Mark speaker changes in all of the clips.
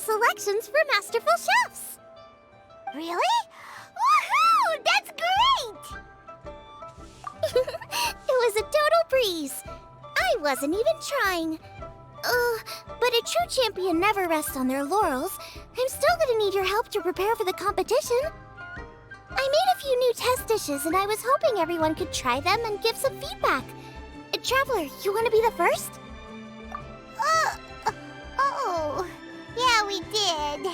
Speaker 1: Selections for Masterful Chefs! Really? Woohoo! That's great! It was a total breeze. I wasn't even trying. But a true champion never rests on their laurels. I'm still gonna need your help to prepare for the competition. I made a few new test dishes and I was hoping everyone could try them and give some feedback. Traveler, you wanna be the first? Oh... Yeah, we did. And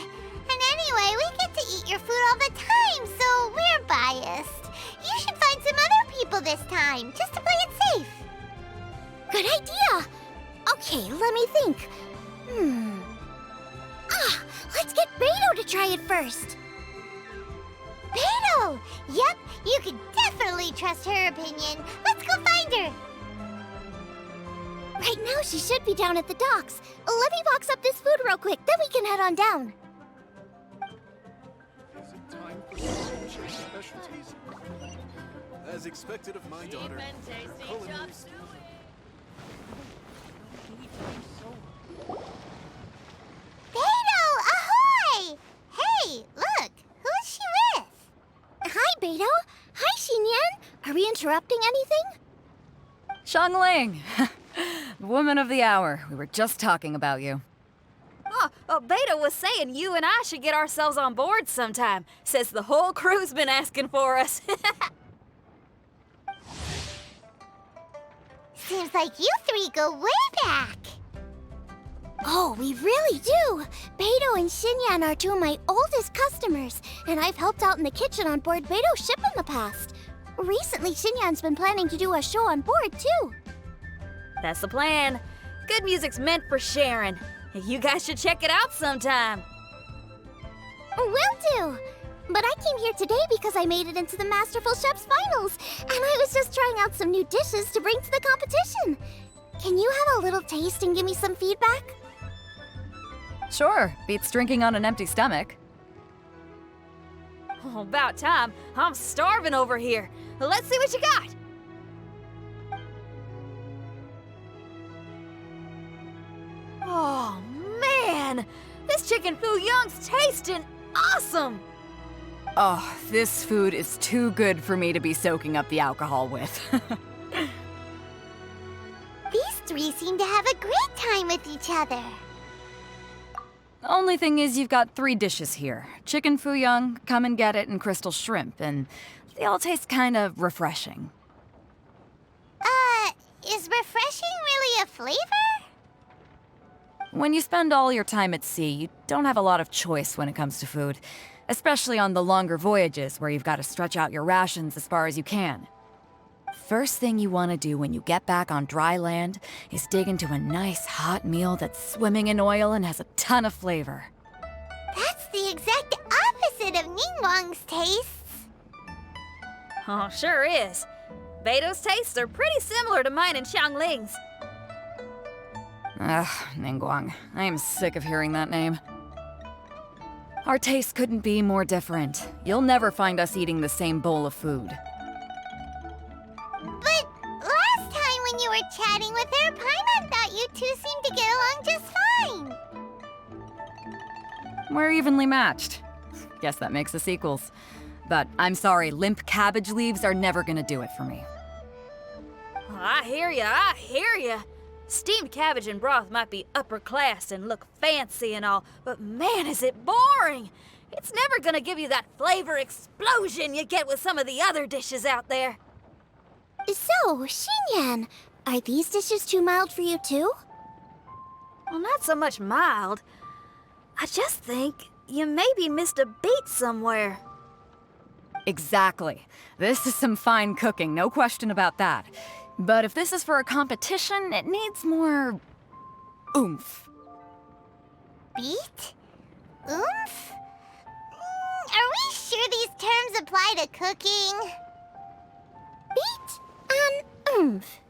Speaker 1: anyway, we get to eat your food all the time, so we're biased. You should find some other people this time, just to play it safe. Good idea. Okay, let me think. Let's get Beto to try it first. Beto! Yep, you can definitely trust her opinion. Let's go find her. Right now, she should be down at the docks. Let me box up this food real quick, then we can head on down.
Speaker 2: Is it time for some specialties? As expected of my daughter. Culinary
Speaker 1: Beto, ahoy! Hey, look, who's she with? Hi, Beto. Hi, Xinyan. Are we interrupting anything?
Speaker 3: Xiangling! Woman of the hour. We were just talking about you.
Speaker 4: Beto was saying you and I should get ourselves on board sometime. Says the whole crew's been asking for us.
Speaker 1: Seems like you three go way back. Oh, we really do. Beto and Xinyan are two of my oldest customers, and I've helped out in the kitchen on board Beto's ship in the past. Recently, Xinyan's been planning to do a show on board, too.
Speaker 4: That's the plan. Good music's meant for sharing. You guys should check it out sometime.
Speaker 1: Will do. But I came here today because I made it into the Masterful Chef's finals, and I was just trying out some new dishes to bring to the competition. Can you have a little taste and give me some feedback?
Speaker 3: Sure, beats drinking on an empty stomach.
Speaker 4: Oh, about time. I'm starving over here. Let's see what you got. Oh, man! This chicken fuyong's tasting awesome!
Speaker 3: Oh, this food is too good for me to be soaking up the alcohol with.
Speaker 1: These three seem to have a great time with each other.
Speaker 3: Only thing is you've got 3 dishes here. Chicken fuyong, come and get it, and crystal shrimp, and they all taste kind of refreshing.
Speaker 1: Is refreshing really a flavor?
Speaker 3: When you spend all your time at sea, you don't have a lot of choice when it comes to food, especially on the longer voyages where you've got to stretch out your rations as far as you can. First thing you want to do when you get back on dry land is dig into a nice hot meal that's swimming in oil and has a ton of flavor.
Speaker 1: That's the exact opposite of Ningguang's tastes.
Speaker 4: Oh, sure is. Beto's tastes are pretty similar to mine and Xiangling's.
Speaker 3: Ugh, Ningguang. I am sick of hearing that name. Our tastes couldn't be more different. You'll never find us eating the same bowl of food.
Speaker 1: But last time when you were chatting with her, Paimon thought you two seemed to get along just fine.
Speaker 3: We're evenly matched. Guess that makes us equals. But I'm sorry, limp cabbage leaves are never gonna do it for me.
Speaker 4: I hear ya. Steamed cabbage and broth might be upper class and look fancy and all, but man, is it boring! It's never gonna give you that flavor explosion you get with some of the other dishes out there.
Speaker 1: So, Xinyan, are these dishes too mild for you too?
Speaker 4: Well, not so much mild. I just think you maybe missed a beat somewhere.
Speaker 3: Exactly. This is some fine cooking, no question about that. But if this is for a competition, it needs more oomph.
Speaker 1: Beat? Oomph? Are we sure these terms apply to cooking? Beat and oomph.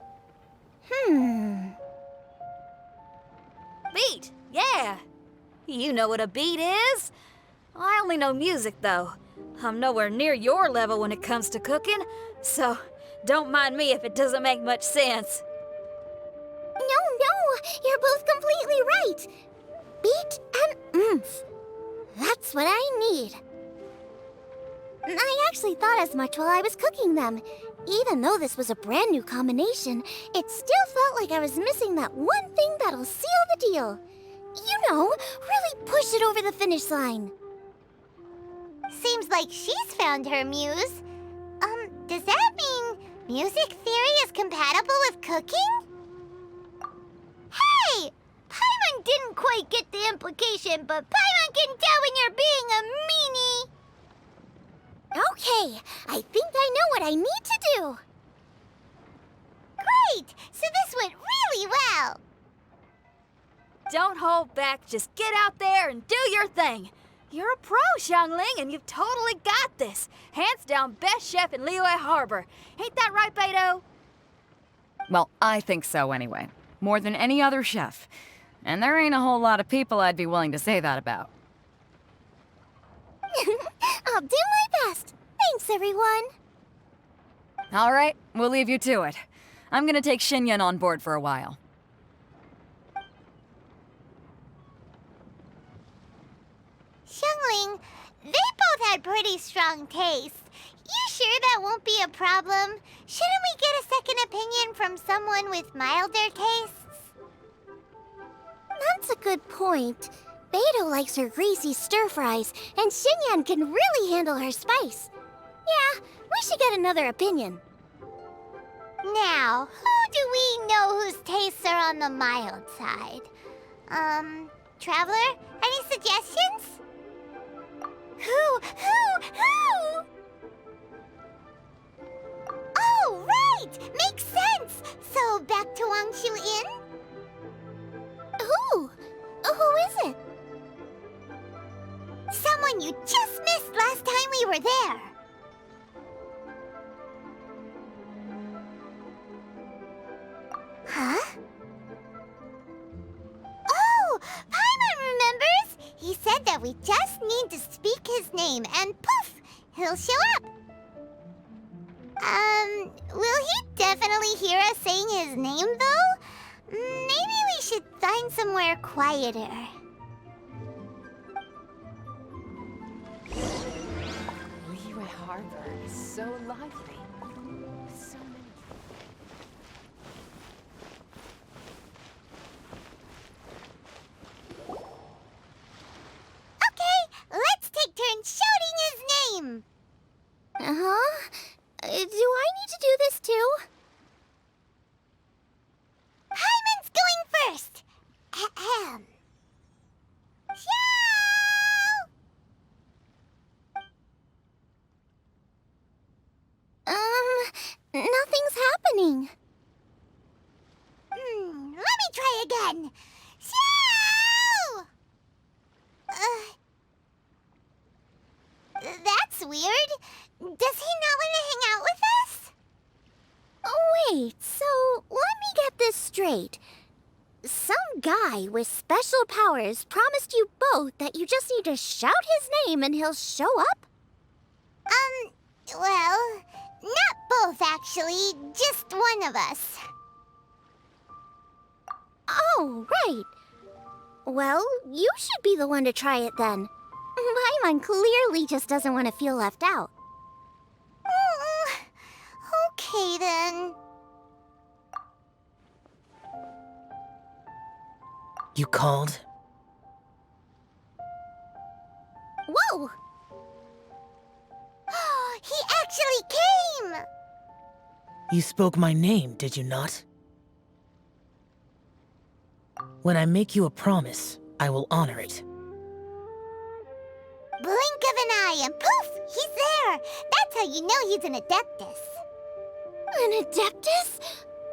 Speaker 4: Beat, yeah. You know what a beat is? I only know music, though. I'm nowhere near your level when it comes to cooking, so don't mind me if it doesn't make much sense.
Speaker 1: No, you're both completely right. Beat and oomph. That's what I need. I actually thought as much while I was cooking them. Even though this was a brand new combination, it still felt like I was missing that one thing that'll seal the deal. You know, really push it over the finish line. Seems like she's found her muse. Does that mean music theory is compatible with cooking? Hey! Paimon didn't quite get the implication, but Paimon can tell when you're being a meanie. Okay, I think I know what I need to do. Great! So this went really well.
Speaker 4: Don't hold back, just get out there and do your thing. You're a pro, Xiangling, and you've totally got this. Hands down, best chef in Liyue Harbor. Ain't that right, Beto?
Speaker 3: Well, I think so anyway. More than any other chef. And there ain't a whole lot of people I'd be willing to say that about.
Speaker 1: I'll do my best. Thanks, everyone.
Speaker 3: All right, we'll leave you to it. I'm gonna take Xinyan on board for a while.
Speaker 1: Xiangling, they both had pretty strong taste. You sure that won't be a problem? Shouldn't we get a second opinion from someone with milder tastes? That's a good point. Beto likes her greasy stir-fries, and Xinyan can really handle her spice. Yeah, we should get another opinion. Now, who do we know whose tastes are on the mild side? Traveler, any suggestions? Who? Oh, right! Makes sense! So, back to Wangshu Inn? Who? Who is it? Someone you just missed last time we were there. Huh? Oh, Paimon remembers! He said that we just need to speak his name and poof, he'll show up. Will he definitely hear us saying his name though? Maybe we should find somewhere quieter.
Speaker 5: Liyue Harbor is so lively. With so many.
Speaker 1: Okay, let's take turns shouting his name. Uh-huh. Do I need to do this too? Hyman's going first. Ahem. Shout! Nothing's happening. Let me try again. Shout! That's weird. Does he not want to hang out with us? Wait, so let me get this straight. Some guy with special powers promised you both that you just need to shout his name and he'll show up? Well, not both actually, just one of us. Oh, right. Well, you should be the one to try it then. Paimon clearly just doesn't want to feel left out. Okay then.
Speaker 6: You called?
Speaker 1: Whoa! He actually came!
Speaker 6: You spoke my name, did you not? When I make you a promise, I will honor it.
Speaker 1: Blink of an eye and poof! He's there! That's how you know he's an Adeptus. An Adeptus?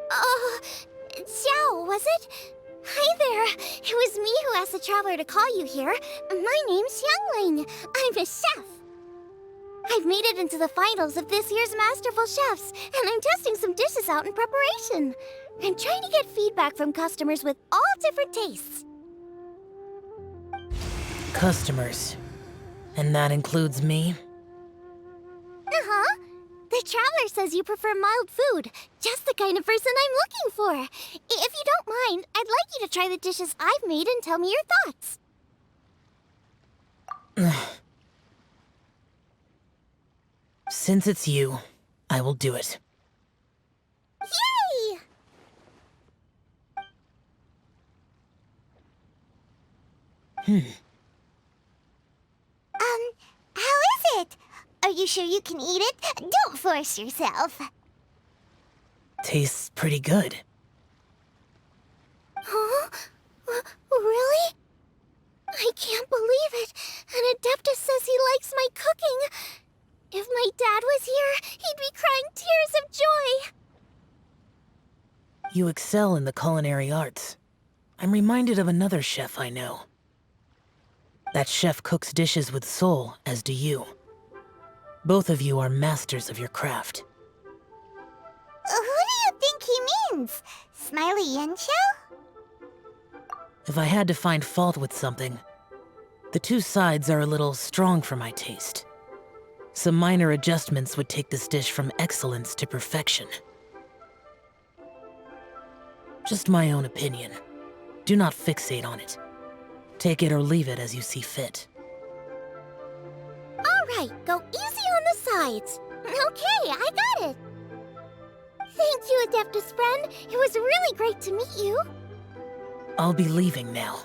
Speaker 1: Xiao, was it? Hi there. It was me who asked the traveler to call you here. My name's Xiangling. I'm a chef. I've made it into the finals of this year's Masterful Chefs, and I'm testing some dishes out in preparation. I'm trying to get feedback from customers with all different tastes.
Speaker 6: Customers. And that includes me?
Speaker 1: Uh-huh. The traveler says you prefer mild food. Just the kind of person I'm looking for. If you don't mind, I'd like you to try the dishes I've made and tell me your thoughts.
Speaker 6: Since it's you, I will do it.
Speaker 1: Yay! How is it? Are you sure you can eat it? Don't force yourself.
Speaker 6: Tastes pretty good.
Speaker 1: Huh? Really? I can't believe it. An Adeptus says he likes my cooking. If my dad was here, he'd be crying tears of joy.
Speaker 6: You excel in the culinary arts. I'm reminded of another chef I know. That chef cooks dishes with soul, as do you. Both of you are masters of your craft.
Speaker 1: Who do you think he means? Smiley Yanqiu?
Speaker 6: If I had to find fault with something, the two sides are a little strong for my taste. Some minor adjustments would take this dish from excellence to perfection. Just my own opinion. Do not fixate on it. Take it or leave it as you see fit.
Speaker 1: Alright, go easy on the sides. Okay, I got it. Thank you, Adeptus friend. It was really great to meet you.
Speaker 6: I'll be leaving now.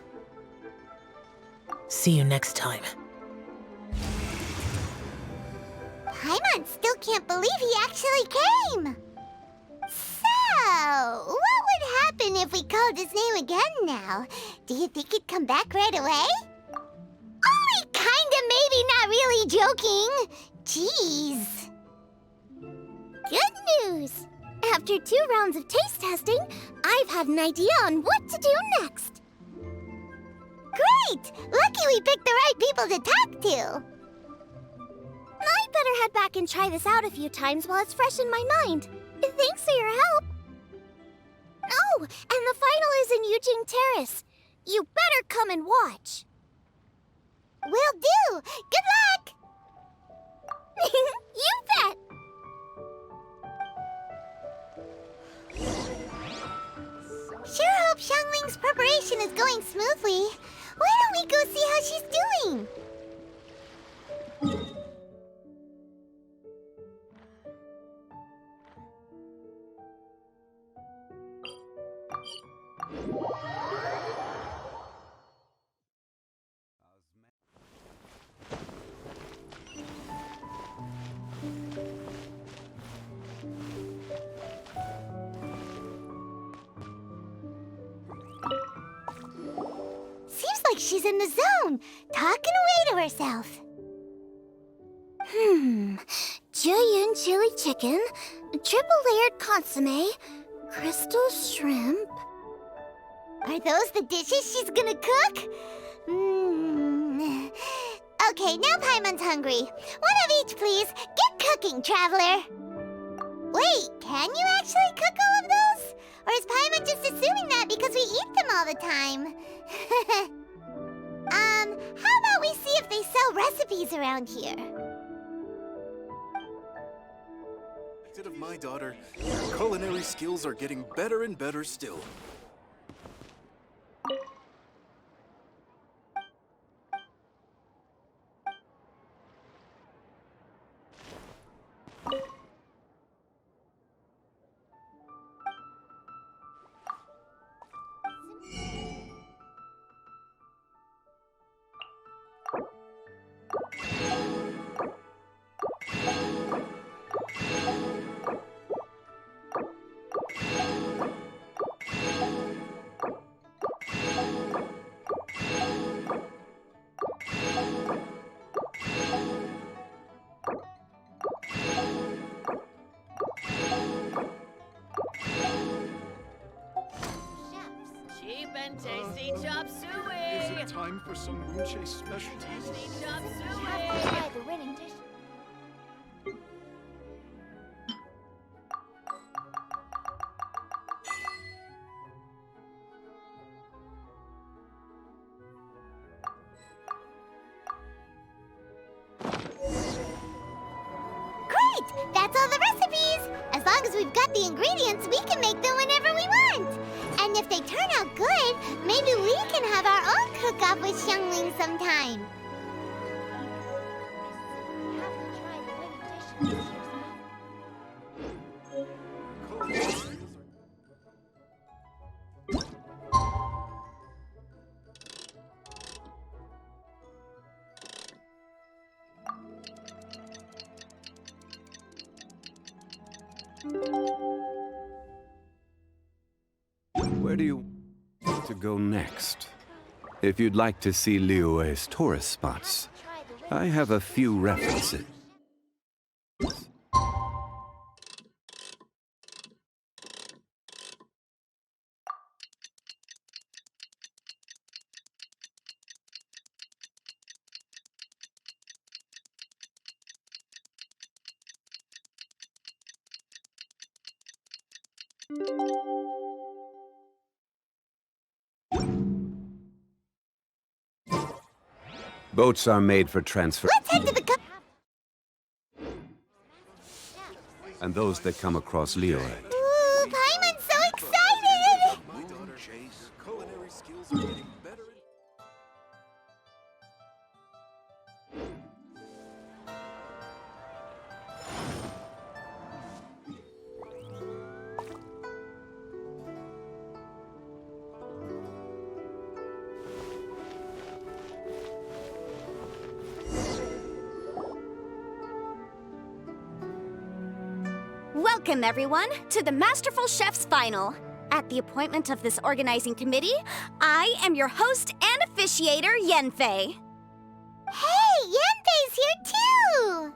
Speaker 6: See you next time.
Speaker 1: Paimon still can't believe he actually came. So, what would happen if we called his name again now? Do you think he'd come back right away? Only kinda, maybe, not really joking. Jeez. Good news. After 2 rounds of taste testing, I've had an idea on what to do next. Great! Lucky we picked the right people to talk to. I'd better head back and try this out a few times while it's fresh in my mind. Thanks for your help. Oh, and the final is in Yujing Terrace. You better come and watch. Will do. Good luck. You bet. Sure hope Xiangling's preparation is going smoothly. Why don't we go see how she's doing? Seems like she's in the zone, talking away to herself. Jueyun chili chicken, triple layered consomme, crystal shrimp. Are those the dishes she's gonna cook? Okay, now Paimon's hungry. One of each, please. Get cooking, traveler. Wait, can you actually cook all of those? Or is Paimon just assuming that because we eat them all the time? How about we see if they sell recipes around here?
Speaker 2: Of my daughter, her culinary skills are getting better and better still. Is it time for some moon chase specialties?
Speaker 1: Try the winning dish. Great! That's all the recipes! As long as we've got the ingredients, we can make them whenever we want! And if they turn out good, maybe we can have our own cook-off with Xiangling sometime!
Speaker 7: Where do you want to go next? If you'd like to see Liyue's tourist spots, I have a few references. Boats are made for transfer,
Speaker 1: Let's head to the
Speaker 7: and those that come across Liyue.
Speaker 1: Ooh, Paimon's so excited!
Speaker 2: My daughter, culinary skills are getting better.
Speaker 1: Welcome, everyone, to the Masterful Chef's Final. At the appointment of this organizing committee, I am your host and officiator, Yanfei. Hey, Yanfei's here too!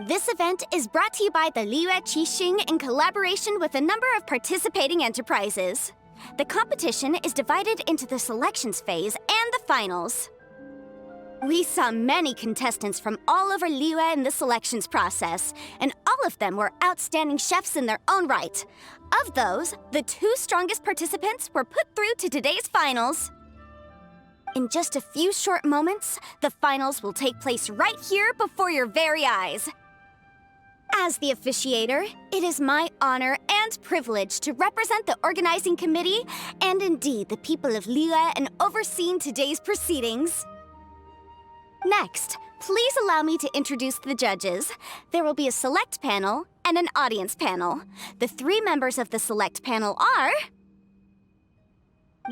Speaker 1: This event is brought to you by the Liyue Qixing in collaboration with a number of participating enterprises. The competition is divided into the selections phase and the finals. We saw many contestants from all over Liyue in the selections process, and all of them were outstanding chefs in their own right. Of those, the 2 strongest participants were put through to today's finals. In just a few short moments, the finals will take place right here before your very eyes. As the officiator, it is my honor and privilege to represent the organizing committee and indeed the people of Liyue in overseeing today's proceedings. Next, please allow me to introduce the judges. There will be a select panel and an audience panel. The 3 members of the select panel are...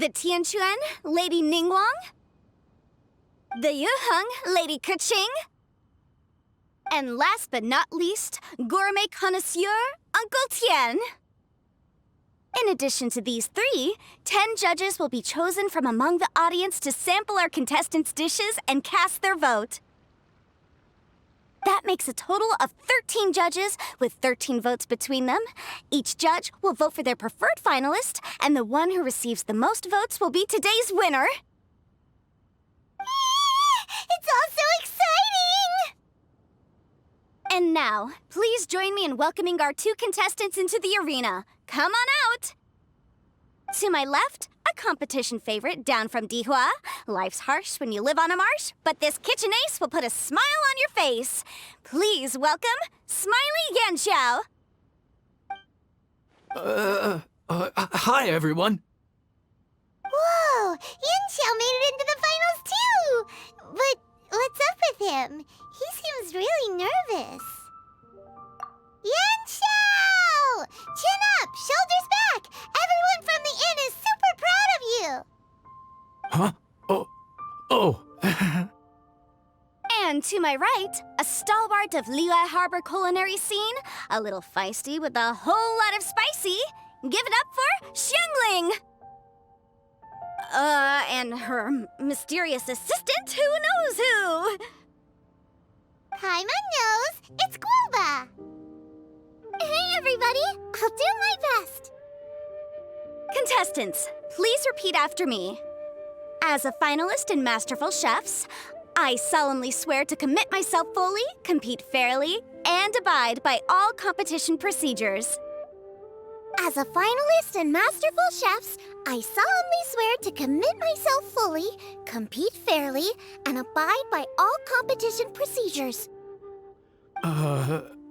Speaker 1: the Tianquan, Lady Ningguang, the Yuheng, Lady Keqing, and last but not least, gourmet connoisseur, Uncle Tian. In addition to these 3, 10 judges will be chosen from among the audience to sample our contestants' dishes and cast their vote. That makes a total of 13 judges, with 13 votes between them. Each judge will vote for their preferred finalist, and the one who receives the most votes will be today's winner. It's all so exciting! And now, please join me in welcoming our 2 contestants into the arena. Come on out! To my left, a competition favorite down from Dihua. Life's harsh when you live on a marsh, but this kitchen ace will put a smile on your face. Please welcome Smiley Yanxiao.
Speaker 8: Hi, everyone.
Speaker 1: Whoa! Yanxiao made it into the finals too! But what's up with him? He seems really nervous. Yanxiao! Chin up! Shoulders back! Everyone from the inn is super proud of you!
Speaker 8: Huh? Oh.
Speaker 1: And to my right, a stalwart of Liyue Harbor culinary scene, a little feisty with a whole lot of spicy. Give it up for Xiangling! And her mysterious assistant, who knows who? Paimon knows, it's Guoba! Hey, everybody! I'll do my best!
Speaker 9: Contestants, please repeat after me. As a finalist in Masterful Chefs, I solemnly swear to commit myself fully, compete fairly, and abide by all competition procedures.
Speaker 1: As a finalist in Masterful Chefs, I solemnly swear to commit myself fully, compete fairly, and abide by all competition procedures.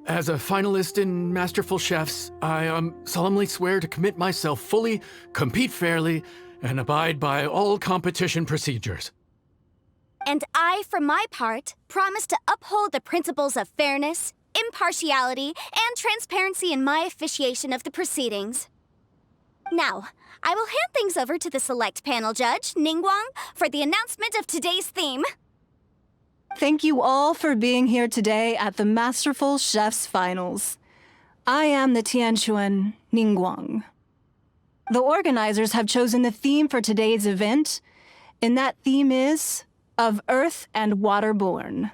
Speaker 8: As a finalist in Masterful Chefs, I solemnly swear to commit myself fully, compete fairly, and abide by all competition procedures.
Speaker 9: And I, for my part, promise to uphold the principles of fairness, impartiality, and transparency in my officiation of the proceedings. Now, I will hand things over to the select panel judge, Ningguang, for the announcement of today's theme.
Speaker 10: Thank you all for being here today at the Masterful Chefs Finals. I am the Tianquan Ningguang. The organizers have chosen the theme for today's event, and that theme is Of Earth and Waterborn.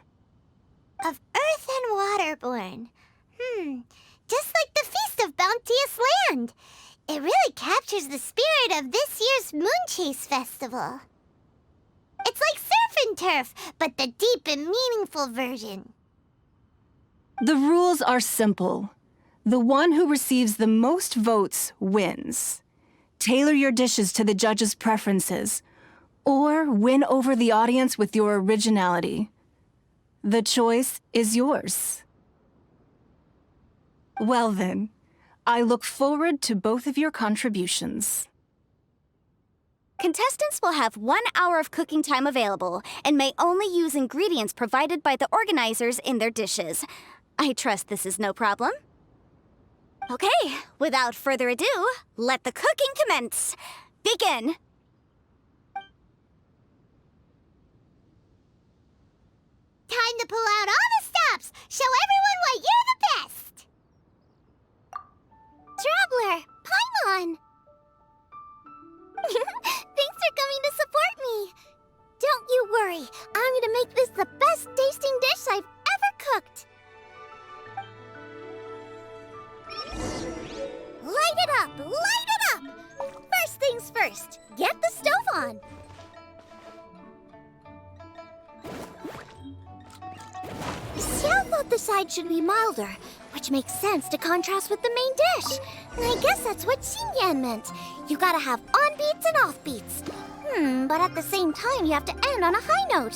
Speaker 1: Of Earth and Waterborn. Just like the Feast of Bounteous Land. It really captures the spirit of this year's Moon Chase Festival. It's like surf and turf, but the deep and meaningful version.
Speaker 10: The rules are simple. The one who receives the most votes wins. Tailor your dishes to the judges' preferences, or win over the audience with your originality. The choice is yours. Well then, I look forward to both of your contributions.
Speaker 9: Contestants will have 1 hour of cooking time available and may only use ingredients provided by the organizers in their dishes. I trust this is no problem. Okay, without further ado, let the cooking commence. Begin.
Speaker 1: Time to pull out all the stops! Show everyone why you're the best! Traveler, Paimon! Thanks for coming to support me! Don't you worry, I'm gonna make this the best tasting dish I've ever cooked! Light it up! Light it up! First things first, get the stove on! Xiao thought the side should be milder, which makes sense to contrast with the main dish. And I guess that's what Xinyan meant. You gotta have on-beats and off-beats. But at the same time, you have to end on a high note.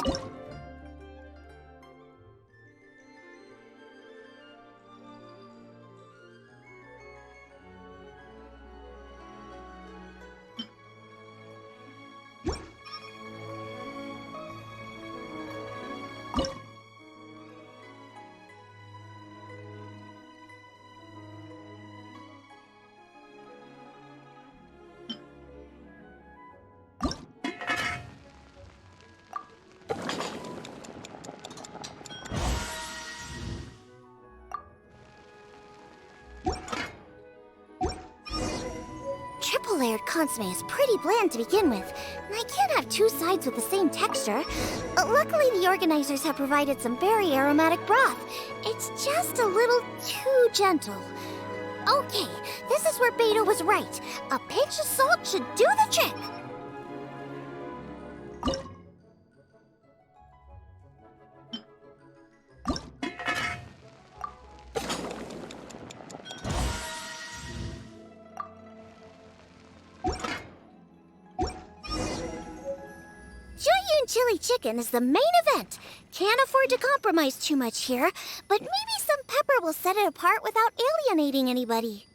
Speaker 1: Triple-layered consomme is pretty bland to begin with, and I can't have two sides with the same texture. Luckily, the organizers have provided some very aromatic broth. It's just a little too gentle. Okay, this is where Beta was right. A pinch of salt should do the trick. Chili chicken is the main event. Can't afford to compromise too much here, but maybe some pepper will set it apart without alienating anybody.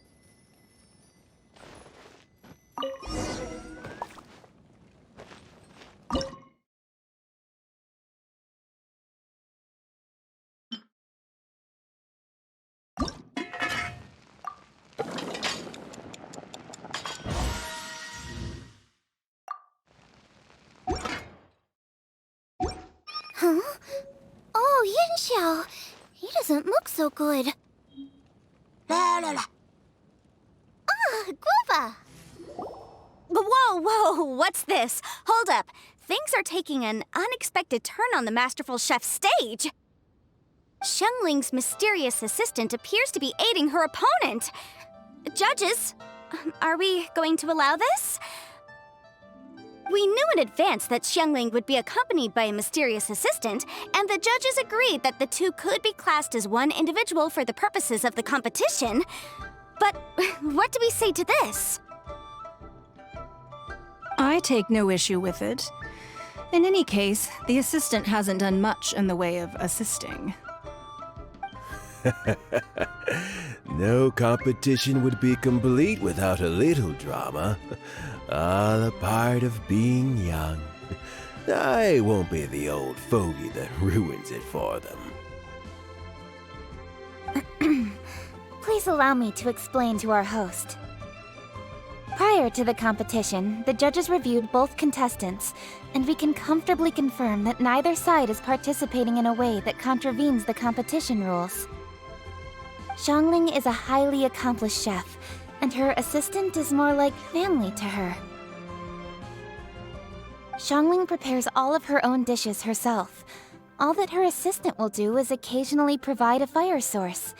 Speaker 1: Huh? Oh, Yin Xiao. He doesn't look so good. Ah, Guava!
Speaker 9: Whoa, what's this? Hold up. Things are taking an unexpected turn on the Masterful Chef stage. Xiangling's mysterious assistant appears to be aiding her opponent. Judges, Are we going to allow this? We knew in advance that Xiangling would be accompanied by a mysterious assistant, and the judges agreed that the two could be classed as one individual for the purposes of the competition. But what do we say to this?
Speaker 10: I take no issue with it. In any case, the assistant hasn't done much in the way of assisting.
Speaker 11: No competition would be complete without a little drama. All a part of being young. I won't be the old fogey that ruins it for them.
Speaker 1: Please allow me to explain to our host. Prior to the competition, the judges reviewed both contestants, and we can comfortably confirm that neither side is participating in a way that contravenes the competition rules. Xiangling is a highly accomplished chef, and her assistant is more like family to her. Xiangling prepares all of her own dishes herself. All that her assistant will do is occasionally provide a fire source.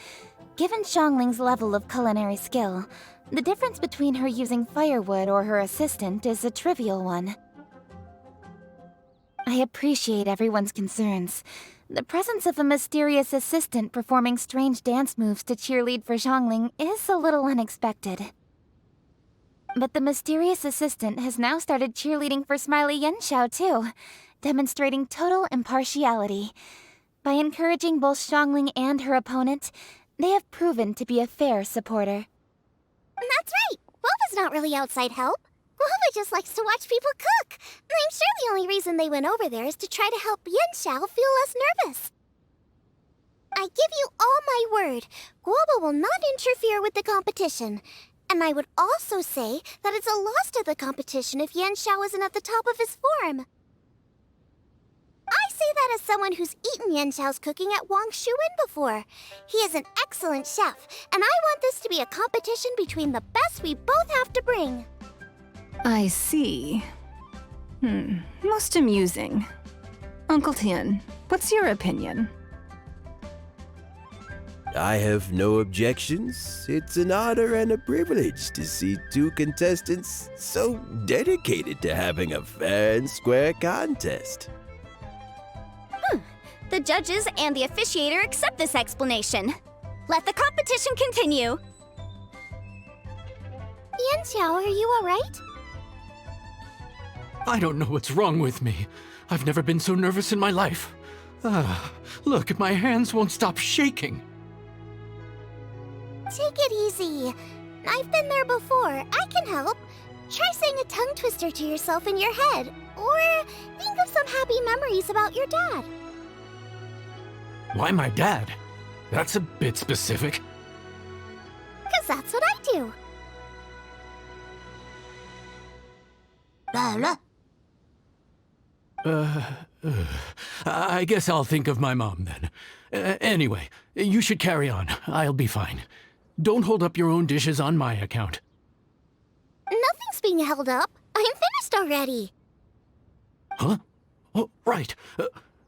Speaker 1: Given Xiangling's level of culinary skill, the difference between her using firewood or her assistant is a trivial one. I appreciate everyone's concerns. The presence of a mysterious assistant performing strange dance moves to cheerlead for Xiangling is a little unexpected. But the mysterious assistant has now started cheerleading for Smiley Yanxiao too, demonstrating total impartiality. By encouraging both Xiangling and her opponent, they have proven to be a fair supporter. That's right! Guoba's not really outside help. Guoba just likes to watch people cook. I'm sure the only reason they went over there is to try to help Yanxiao feel less nervous. I give you all my word, Guoba will not interfere with the competition. And I would also say that it's a loss to the competition if Yanxiao isn't at the top of his form. I say that as someone who's eaten Yanxiao's cooking at Wang Shuin before. He is an excellent chef, and I want this to be a competition between the best we both have to bring.
Speaker 10: I see. Most amusing. Uncle Tian, what's your opinion?
Speaker 11: I have no objections. It's an honor and a privilege to see two contestants so dedicated to having a fair and square contest.
Speaker 9: The judges and the officiator accept this explanation. Let the competition continue.
Speaker 1: Yanxiao, are you alright?
Speaker 8: I don't know what's wrong with me. I've never been so nervous in my life. Look, my hands won't stop shaking.
Speaker 1: Take it easy. I've been there before. I can help. Try saying a tongue twister to yourself in your head. Or think of some happy memories about your dad.
Speaker 8: Why my dad? That's a bit specific.
Speaker 1: 'Cause that's what I do.
Speaker 8: I guess I'll think of my mom then. Anyway, you should carry on. I'll be fine. Don't hold up your own dishes on my account.
Speaker 1: Nothing's being held up. I'm finished already.
Speaker 8: Huh? Oh, right.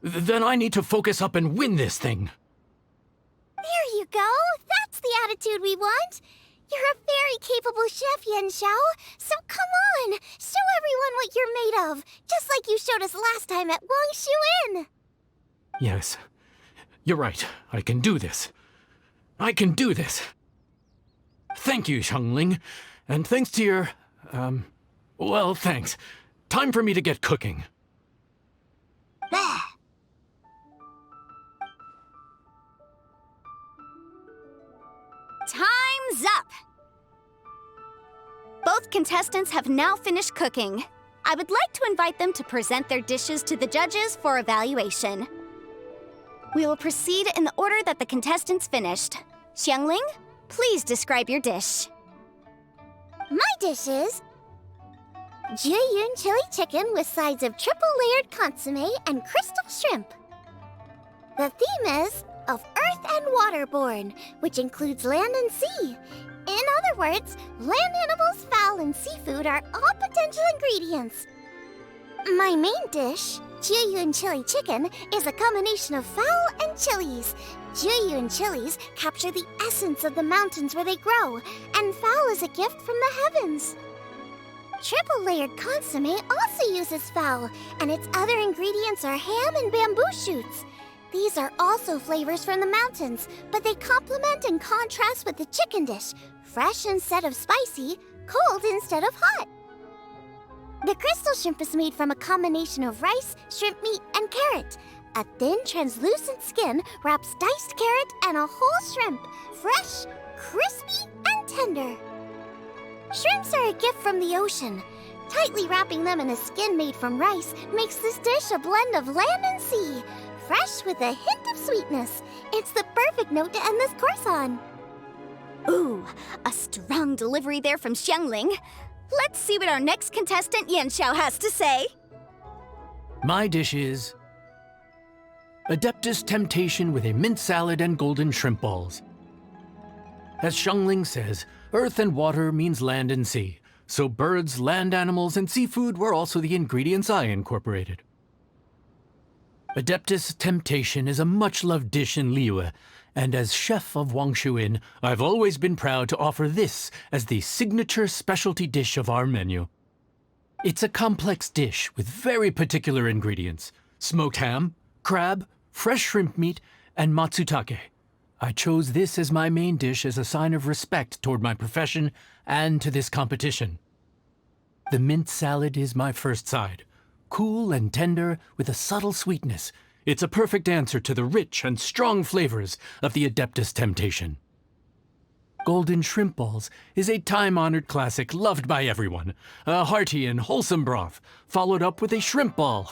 Speaker 8: Then I need to focus up and win this thing.
Speaker 1: There you go. That's the attitude we want. You're a very capable chef, Yanxiao. So come on, show everyone what you're made of, just like you showed us last time at Wang Shuin.
Speaker 8: Yes, you're right. I can do this. I can do this. Thank you, Xiangling. And thanks to your, well, thanks. Time for me to get cooking.
Speaker 9: Time's up! Both contestants have now finished cooking. I would like to invite them to present their dishes to the judges for evaluation. We will proceed in the order that the contestants finished. Xiangling, please describe your dish.
Speaker 1: My dish is Jiyun chili chicken with sides of triple-layered consomme and crystal shrimp. The theme is of earth and waterborne, which includes land and sea. In other words, land animals, fowl, and seafood are all potential ingredients. My main dish, Jiuyun chili chicken is a combination of fowl and chilies. Jiuyun chilies capture the essence of the mountains where they grow, and fowl is a gift from the heavens. Triple-layered consomme also uses fowl, and its other ingredients are ham and bamboo shoots. These are also flavors from the mountains, but they complement and contrast with the chicken dish, fresh instead of spicy, cold instead of hot. The crystal shrimp is made from a combination of rice, shrimp meat, and carrot. A thin, translucent skin wraps diced carrot and a whole shrimp, fresh, crispy, and tender. Shrimps are a gift from the ocean. Tightly wrapping them in a skin made from rice makes this dish a blend of land and sea, fresh with a hint of sweetness. It's the perfect note to end this course on.
Speaker 9: Ooh, a strong delivery there from Xiangling. Let's see what our next contestant Yanxiao has to say.
Speaker 8: My dish is Adeptus Temptation with a mint salad and golden shrimp balls. As Xiangling says, earth and water means land and sea, so birds, land animals, and seafood were also the ingredients I incorporated. Adeptus Temptation is a much-loved dish in Liyue, and as chef of Wangshu Inn, I've always been proud to offer this as the signature specialty dish of our menu. It's a complex dish with very particular ingredients: smoked ham, crab, fresh shrimp meat, and matsutake. I chose this as my main dish as a sign of respect toward my profession and to this competition. The mint salad is my first side. Cool and tender with a subtle sweetness, it's a perfect answer to the rich and strong flavors of the Adeptus Temptation. Golden shrimp balls is a time-honored classic loved by everyone. A hearty and wholesome broth, followed up with a shrimp ball.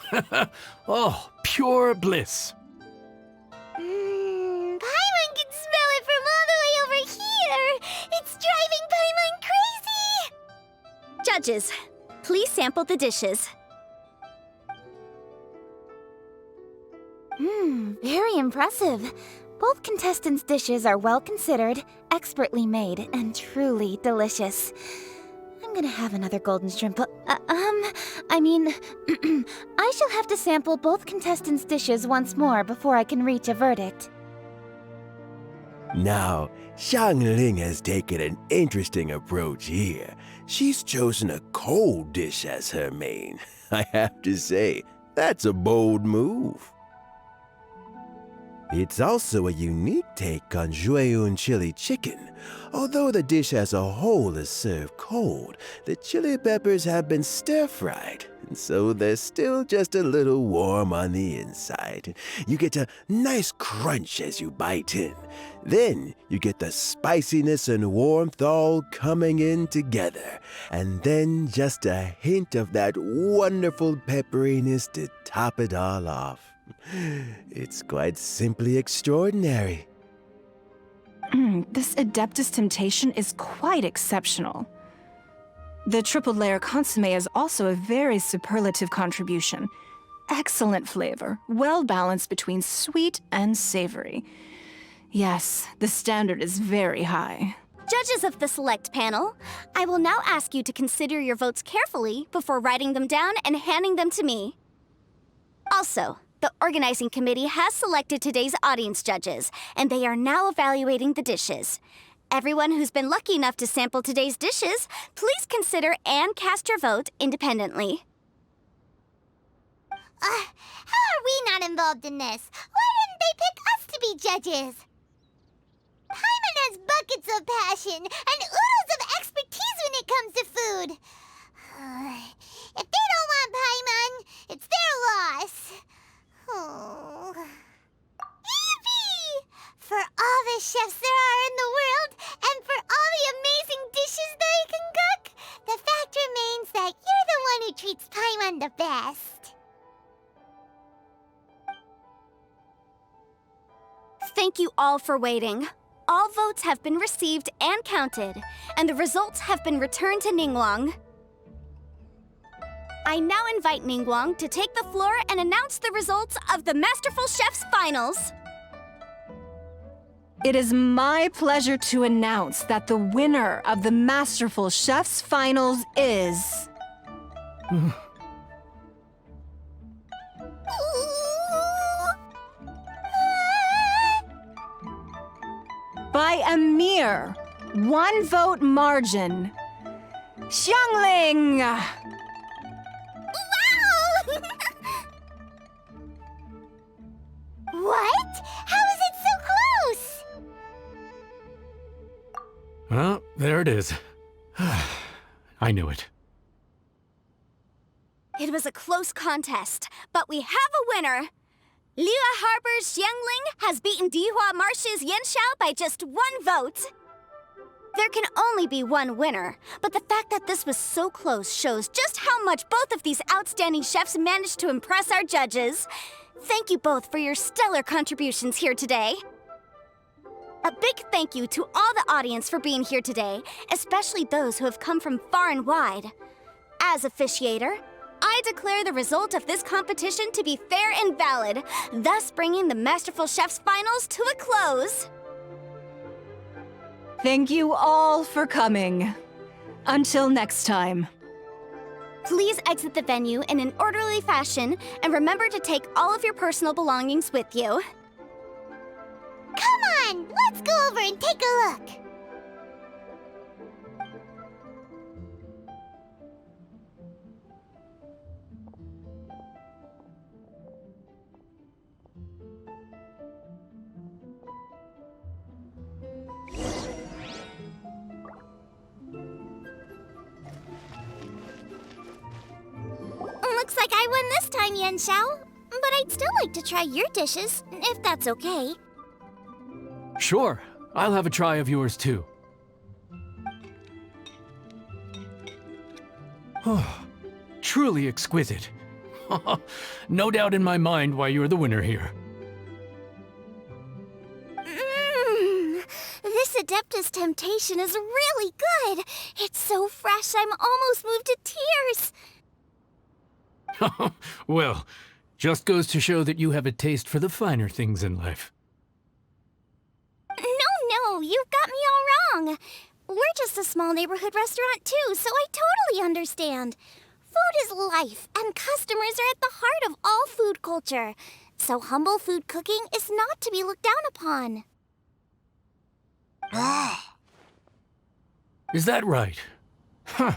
Speaker 8: Oh, pure bliss.
Speaker 1: Paimon can smell it from all the way over here! It's driving Paimon crazy!
Speaker 9: Judges, please sample the dishes.
Speaker 12: Very impressive. Both contestants' dishes are well considered, expertly made, and truly delicious. I'm gonna have another golden shrimp. I shall have to sample both contestants' dishes once more before I can reach a verdict.
Speaker 11: Now, Xiangling has taken an interesting approach here. She's chosen a cold dish as her main. I have to say, that's a bold move. It's also a unique take on Jiuyun chili chicken. Although the dish as a whole is served cold, the chili peppers have been stir-fried, and so they're still just a little warm on the inside. You get a nice crunch as you bite in. Then you get the spiciness and warmth all coming in together, and then just a hint of that wonderful pepperiness to top it all off. It's quite simply extraordinary.
Speaker 10: This Adeptus Temptation is quite exceptional. The triple-layer consomme is also a very superlative contribution. Excellent flavor, well-balanced between sweet and savory. Yes, the standard is very high.
Speaker 9: Judges of the select panel, I will now ask you to consider your votes carefully before writing them down and handing them to me. Also, the organizing committee has selected today's audience judges, and they are now evaluating the dishes. Everyone who's been lucky enough to sample today's dishes, please consider and cast your vote independently.
Speaker 1: How are we not involved in this? Why didn't they pick us to be judges? Paimon has buckets of passion and oodles of expertise when it comes to food. If they don't want Paimon, it's their loss. Oh. Yippee! For all the chefs there are in the world, and for all the amazing dishes they can cook, the fact remains that you're the one who treats Paimon the best.
Speaker 9: Thank you all for waiting. All votes have been received and counted, and the results have been returned to Ningguang. I now invite Ningguang to take the floor and announce the results of the Masterful Chef's Finals.
Speaker 10: It is my pleasure to announce that the winner of the Masterful Chef's Finals is... by a mere 1 vote margin. Xiangling!
Speaker 1: Wow! What? How is it so close?
Speaker 8: Well, there it is. I knew it.
Speaker 9: It was a close contest, but we have a winner. Liyue Harbor's Xiangling has beaten Dihua Marsh's Yanxiao by just 1 vote. There can only be one winner, but the fact that this was so close shows just how much both of these outstanding chefs managed to impress our judges. Thank you both for your stellar contributions here today. A big thank you to all the audience for being here today, especially those who have come from far and wide. As officiator, I declare the result of this competition to be fair and valid, thus bringing the Masterful Chefs Finals to a close.
Speaker 10: Thank you all for coming. Until next time.
Speaker 9: Please exit the venue in an orderly fashion, and remember to take all of your personal belongings with you.
Speaker 1: Come on, let's go over and take a look. Looks like I won this time, Yanxiao. But I'd still like to try your dishes, if that's okay.
Speaker 8: Sure, I'll have a try of yours too. Truly exquisite. No doubt in my mind why you're the winner here.
Speaker 1: This Adeptus Temptation is really good. It's so fresh, I'm almost moved to tears.
Speaker 8: Well, just goes to show that you have a taste for the finer things in life.
Speaker 1: No, you've got me all wrong. We're just a small neighborhood restaurant too, so I totally understand. Food is life, and customers are at the heart of all food culture. So humble food cooking is not to be looked down upon.
Speaker 8: Is that right? Huh.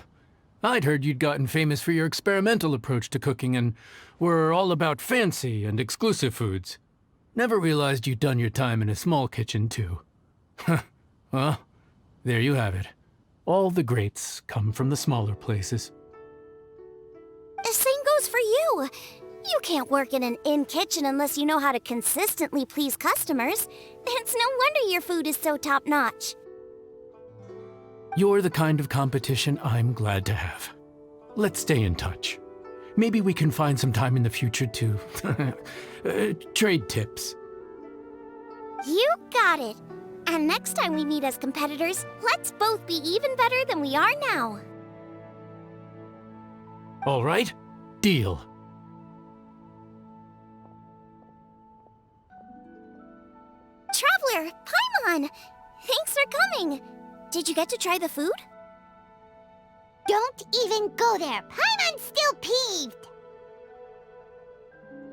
Speaker 8: I'd heard you'd gotten famous for your experimental approach to cooking and were all about fancy and exclusive foods. Never realized you'd done your time in a small kitchen, too. Well, there you have it. All the greats come from the smaller places.
Speaker 1: The same goes for you. You can't work in an inn kitchen unless you know how to consistently please customers. It's no wonder your food is so top-notch.
Speaker 8: You're the kind of competition I'm glad to have. Let's stay in touch. Maybe we can find some time in the future to trade tips.
Speaker 1: You got it. And next time we meet as competitors, let's both be even better than we are now.
Speaker 8: All right, deal.
Speaker 1: Traveler, Paimon! Thanks for coming. Did you get to try the food? Don't even go there. Paimon's still peeved.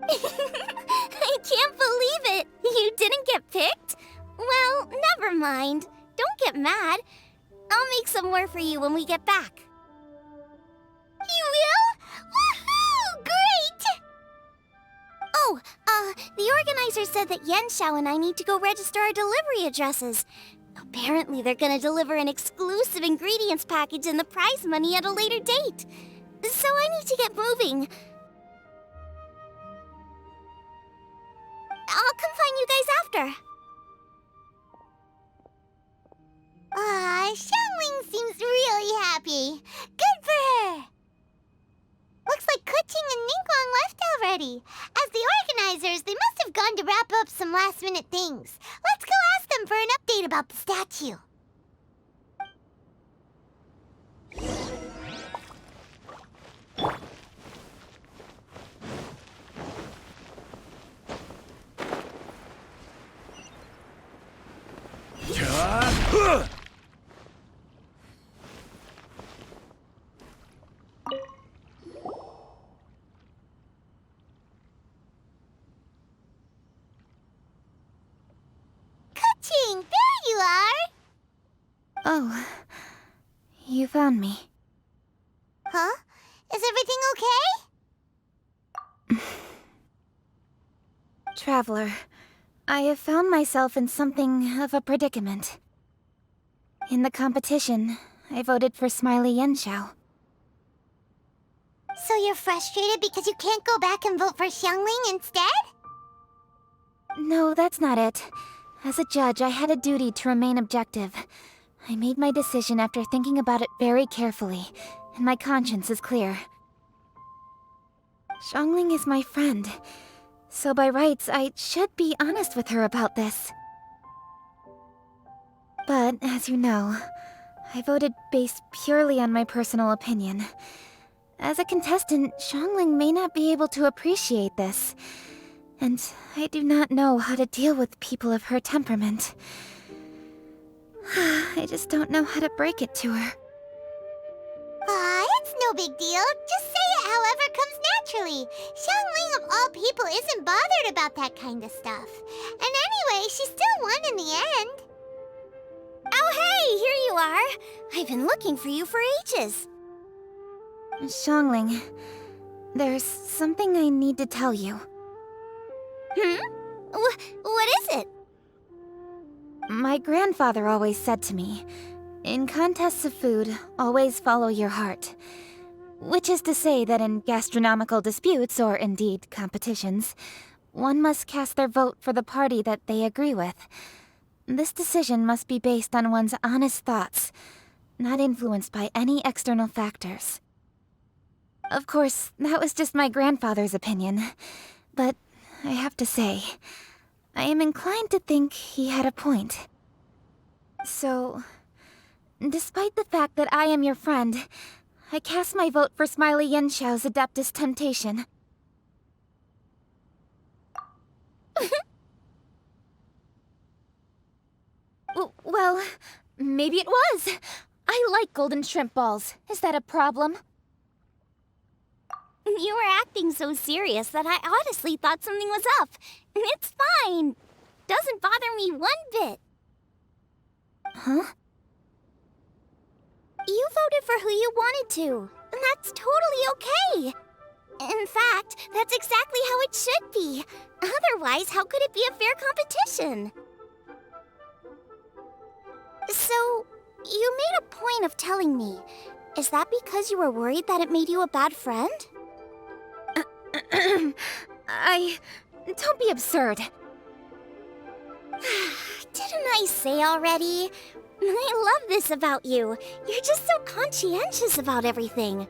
Speaker 1: I can't believe it. You didn't get picked? Well, never mind. Don't get mad. I'll make some more for you when we get back. You will? Woohoo! Great! Oh, the organizer said that Yanxiao and I need to go register our delivery addresses. Apparently, they're gonna deliver an exclusive ingredients package and the prize money at a later date. So I need to get moving. I'll come find you guys after. Xiangling seems really happy. Good for her. Looks like Kuching and Ningguang left already. As the organizers, they must have gone to wrap up some last-minute things. Let's go ask them for an update about the statue. Kuching, there you are!
Speaker 12: Oh, you found me.
Speaker 1: Huh? Is everything okay?
Speaker 12: Traveler, I have found myself in something of a predicament. In the competition, I voted for Smiley Yenshao.
Speaker 1: So you're frustrated because you can't go back and vote for Xiangling instead?
Speaker 12: No, that's not it. As a judge, I had a duty to remain objective. I made my decision after thinking about it very carefully, and my conscience is clear. Xiangling is my friend, so by rights, I should be honest with her about this. But, as you know, I voted based purely on my personal opinion. As a contestant, Xiangling may not be able to appreciate this. And I do not know how to deal with people of her temperament. I just don't know how to break it to her.
Speaker 1: It's no big deal. Just say it however comes naturally. Xiangling of all people isn't bothered about that kind of stuff. And anyway, she still won in the end. Oh hey, here you are. I've been looking for you for ages.
Speaker 12: Xiangling, there's something I need to tell you.
Speaker 1: What is it?
Speaker 12: My grandfather always said to me, in contests of food, always follow your heart. Which is to say that in gastronomical disputes, or indeed competitions, one must cast their vote for the party that they agree with. This decision must be based on one's honest thoughts, not influenced by any external factors. Of course, that was just my grandfather's opinion, but I have to say, I am inclined to think he had a point. So, despite the fact that I am your friend, I cast my vote for Smiley Yenshao's Adeptus Temptation. Well, maybe it was. I like golden shrimp balls. Is that a problem?
Speaker 1: You were acting so serious that I honestly thought something was up. It's fine. Doesn't bother me one bit.
Speaker 12: Huh?
Speaker 1: You voted for who you wanted to, and that's totally okay. In fact, that's exactly how it should be. Otherwise, how could it be a fair competition? So, you made a point of telling me. Is that because you were worried that it made you a bad friend?
Speaker 12: Don't be absurd.
Speaker 1: Didn't I say already? I love this about you. You're just so conscientious about everything.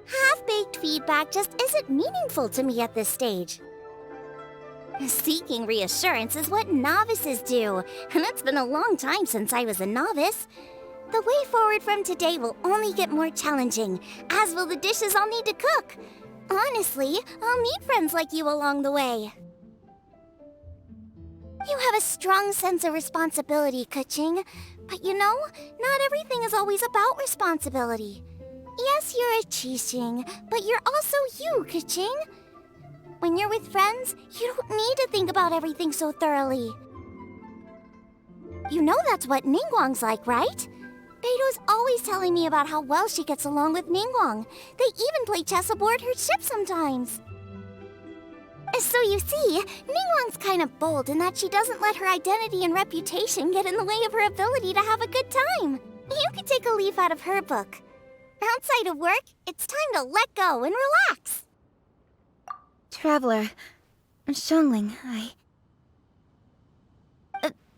Speaker 1: Half-baked feedback just isn't meaningful to me at this stage. Seeking reassurance is what novices do, and it's been a long time since I was a novice. The way forward from today will only get more challenging, as will the dishes I'll need to cook. Honestly, I'll need friends like you along the way. You have a strong sense of responsibility, Keqing. But you know, not everything is always about responsibility. Yes, you're a Qixing, but you're also you, Keqing. When you're with friends, you don't need to think about everything so thoroughly. You know that's what Ningguang's like, right? Beido's always telling me about how well she gets along with Ningguang. They even play chess aboard her ship sometimes. So you see, Ningguang's kind of bold in that she doesn't let her identity and reputation get in the way of her ability to have a good time. You could take a leaf out of her book. Outside of work, it's time to let go and relax.
Speaker 12: Traveler, Xiangling,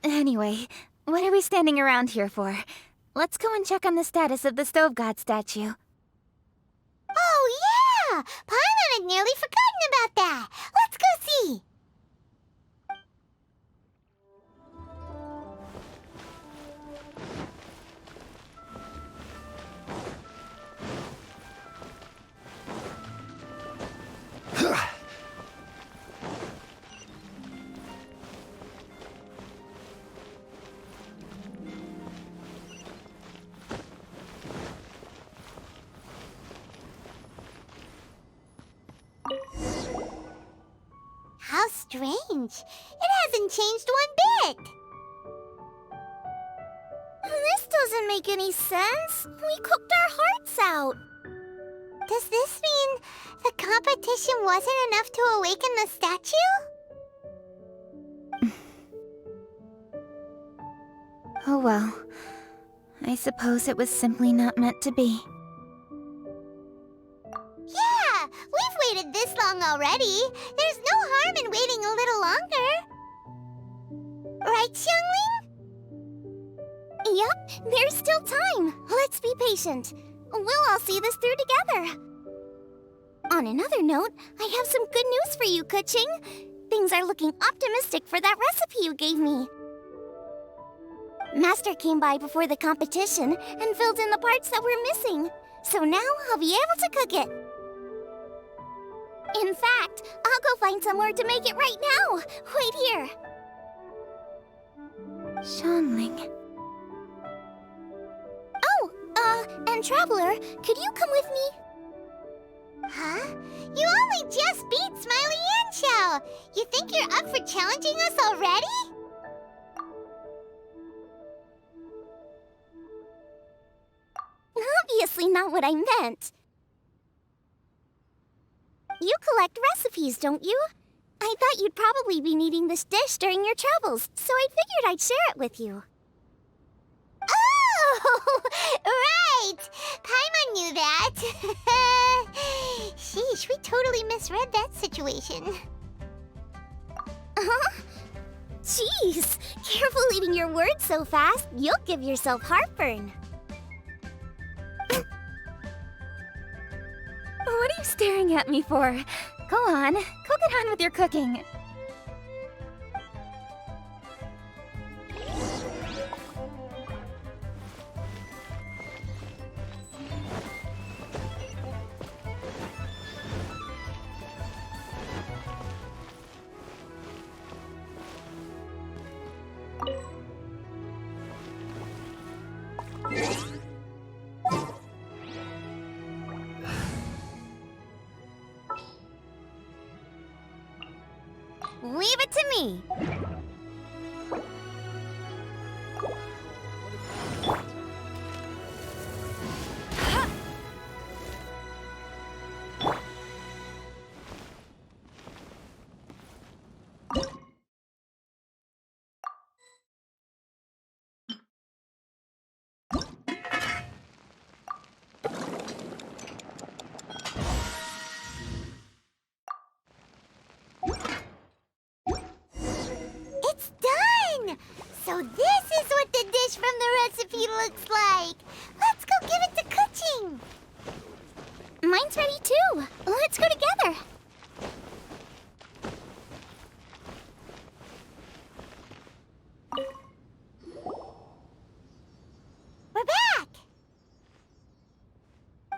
Speaker 12: Anyway, what are we standing around here for? Let's go and check on the status of the Stove God statue.
Speaker 1: Oh yeah! Paimon had nearly forgotten about that. Let's go see. How strange. It hasn't changed one bit. This still doesn't make any sense. We cooked our hearts out. Does this mean the competition wasn't enough to awaken the statue?
Speaker 12: Oh well. I suppose it was simply not meant to be.
Speaker 1: Yeah, we've waited this long already. There's no harm in waiting a little longer. Right, Xiangling? Yep, there's still time. Let's be patient. We'll all see this through together. On another note, I have some good news for you, Kuching. Things are looking optimistic for that recipe you gave me. Master came by before the competition and filled in the parts that were missing. So now I'll be able to cook it. In fact, I'll go find somewhere to make it right now. Wait here.
Speaker 12: Xiangling.
Speaker 1: And Traveler, could you come with me? Huh? You only just beat Smiley and Xiao. You think you're up for challenging us already? Obviously not what I meant. You collect recipes, don't you? I thought you'd probably be needing this dish during your travels, so I figured I'd share it with you. Oh, right! Paimon knew that. Sheesh, we totally misread that situation. Huh? Jeez, careful eating your words so fast. You'll give yourself heartburn.
Speaker 12: What are you staring at me for? Go on, go get on with your cooking.
Speaker 1: Leave it to me. It's done! So this is what the dish from the recipe looks like. Let's go give it to Kuching. Mine's ready too. Let's go together. We're back!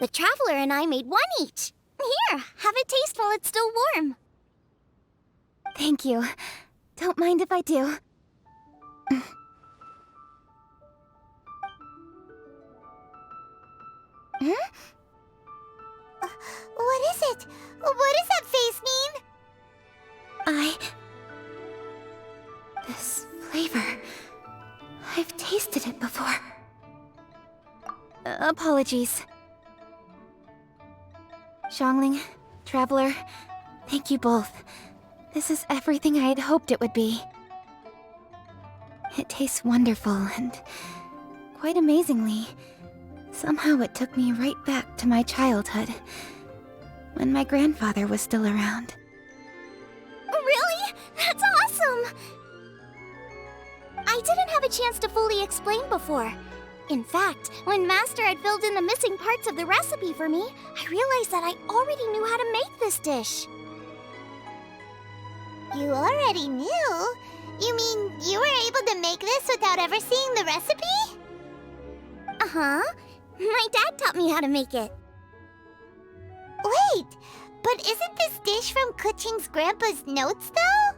Speaker 1: The Traveler and I made one each. Here, have it taste while it's still warm.
Speaker 12: Thank you. Don't mind if I do.
Speaker 1: Huh? What is it? What does that face mean?
Speaker 12: This flavor... I've tasted it before. Apologies. Xiangling, Traveler, thank you both. This is everything I had hoped it would be. It tastes wonderful and, quite amazingly, somehow it took me right back to my childhood, when my grandfather was still around.
Speaker 1: Really? That's awesome! I didn't have a chance to fully explain before. In fact, when Master had filled in the missing parts of the recipe for me, I realized that I already knew how to make this dish. You already knew? You mean you were able to make this without ever seeing the recipe? Uh-huh. My dad taught me how to make it. Wait, but isn't this dish from Kuching's grandpa's notes, though?